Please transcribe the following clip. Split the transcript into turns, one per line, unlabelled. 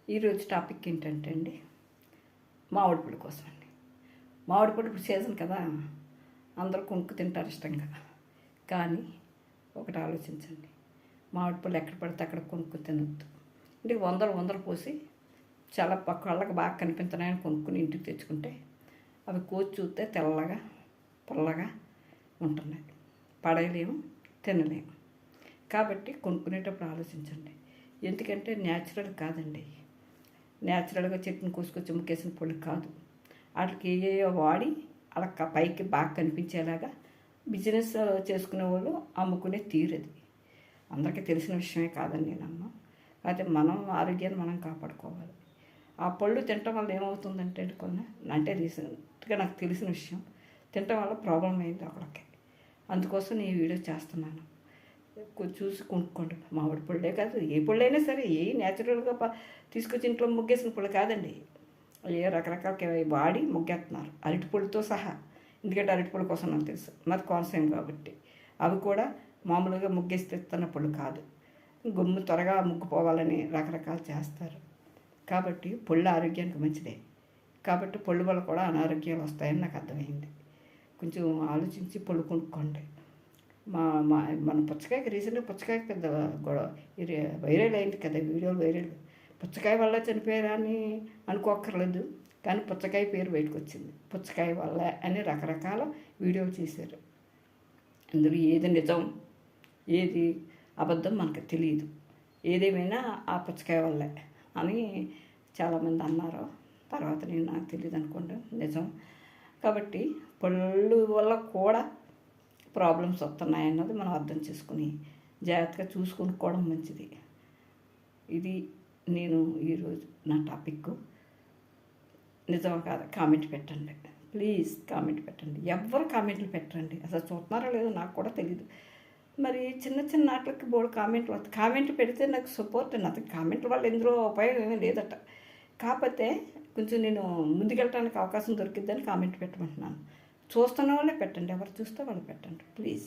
ఈరోజు టాపిక్ ఏంటంటే అండి, మామిడి పళ్ళు కోసం అండి. మామిడి పళ్ళు ఇప్పుడు సీజన్ కదా, అందరూ కొనుక్కు తింటారు ఇష్టంగా. కానీ ఒకటి ఆలోచించండి, మామిడి పళ్ళు ఎక్కడ పడితే అక్కడ కొనుక్కు తినొద్దు. అంటే వందలు పోసి చాలా కళ్ళకి బాగా కనిపించినాయని కొనుక్కుని ఇంటికి తెచ్చుకుంటే అవి కోసి చూస్తే తెల్లగా పుల్లగా ఉంటున్నాయి, పడేయలేము, తినలేము. కాబట్టి కొనుక్కునేటప్పుడు ఆలోచించండి. ఎందుకంటే న్యాచురల్ కాదండి, న్యాచురల్గా చెట్టుని కోసుకొచ్చి ముక్కేసిన పళ్ళు కాదు. వాటికి ఏయో వాడి అలా పైకి బాగా కనిపించేలాగా బిజినెస్ చేసుకునే వాళ్ళు అమ్ముకునే తీరది. అందరికీ తెలిసిన విషయమే కాదని నేను అమ్మ. అయితే మనం ఆరోగ్యాన్ని మనం కాపాడుకోవాలి. ఆ పళ్ళు తినటం వల్ల ఏమవుతుందంటే అంటే రీసెంట్గా నాకు తెలిసిన విషయం, తినటం వల్ల ప్రాబ్లం అయింది ఒకళ్ళకి. అందుకోసం నేను ఈ వీడియో చేస్తున్నాను. చూసి కొనుక్కోండి. మామిడి పళ్ళే కాదు, ఏ పళ్ళైనా సరే, ఏ న్యాచురల్గా తీసుకొచ్చి ఇంట్లో ముగ్గేసిన పళ్ళు కాదండి. ఏ రకరకాల వాడి ముగ్గేస్తున్నారు, అరటిపళ్ళతో సహా. ఎందుకంటే అరటిపళ్ళ కోసం నాకు తెలుసు, నాకు కోనసీమ కాబట్టి. అవి కూడా మామూలుగా ముగ్గేసి ఇస్తున్న పళ్ళు కాదు, గుమ్ము త్వరగా ముగ్గుపోవాలని రకరకాలు చేస్తారు. కాబట్టి పళ్ళు ఆరోగ్యానికి మంచిదే. కాబట్టి పళ్ళు వల్ల కూడా అనారోగ్యాలు వస్తాయని నాకు అర్థమైంది. కొంచెం ఆలోచించి పళ్ళు కొనుక్కోండి. మన పుచ్చకాయకి రీసెంట్గా పుచ్చకాయకి పెద్ద గొడవ వైరల్ అయింది కదా, వీడియోలు వైరల్. పుచ్చకాయ వల్ల చనిపోయారా అని అనుకోక్కర్లేదు, కానీ పుచ్చకాయ పేరు బయటకు వచ్చింది. పుచ్చకాయ వల్ల అని రకరకాల వీడియోలు చేశారు. అందులో ఏది నిజం ఏది అబద్ధం మనకు తెలియదు. ఏదేమైనా ఆ పుచ్చకాయ వల్లే అని చాలామంది అన్నారు. తర్వాత నాకు తెలియదు అనుకోండి, నిజం. కాబట్టి పళ్ళు వల్ల కూడా ప్రాబ్లమ్స్ వస్తున్నాయన్నది మనం అర్థం చేసుకుని జాగ్రత్తగా చూసుకొనుకోవడం మంచిది. ఇది నేను ఈరోజు నా టాపిక్. నిజమా కాదా కామెంట్ పెట్టండి, ప్లీజ్ కామెంట్ పెట్టండి. ఎవ్వరు కామెంట్లు పెట్టండి, అసలు చూస్తున్నారో లేదో నాకు కూడా తెలీదు. మరి చిన్న వాటికి బోర్డు కామెంట్లు పెడితే నాకు సపోర్ట్. నాకు కామెంట్ల వల్ల ఎందులో ఉపయోగం ఏమీ లేదట. కాకపోతే కొంచెం నేను ముందుకెళ్ళడానికి అవకాశం దొరికిద్దని కామెంట్ పెట్టమంటున్నాను. చూస్తున్న వాళ్ళే పెట్టండి, ఎవరు చూస్తే వాళ్ళు పెట్టండి ప్లీజ్.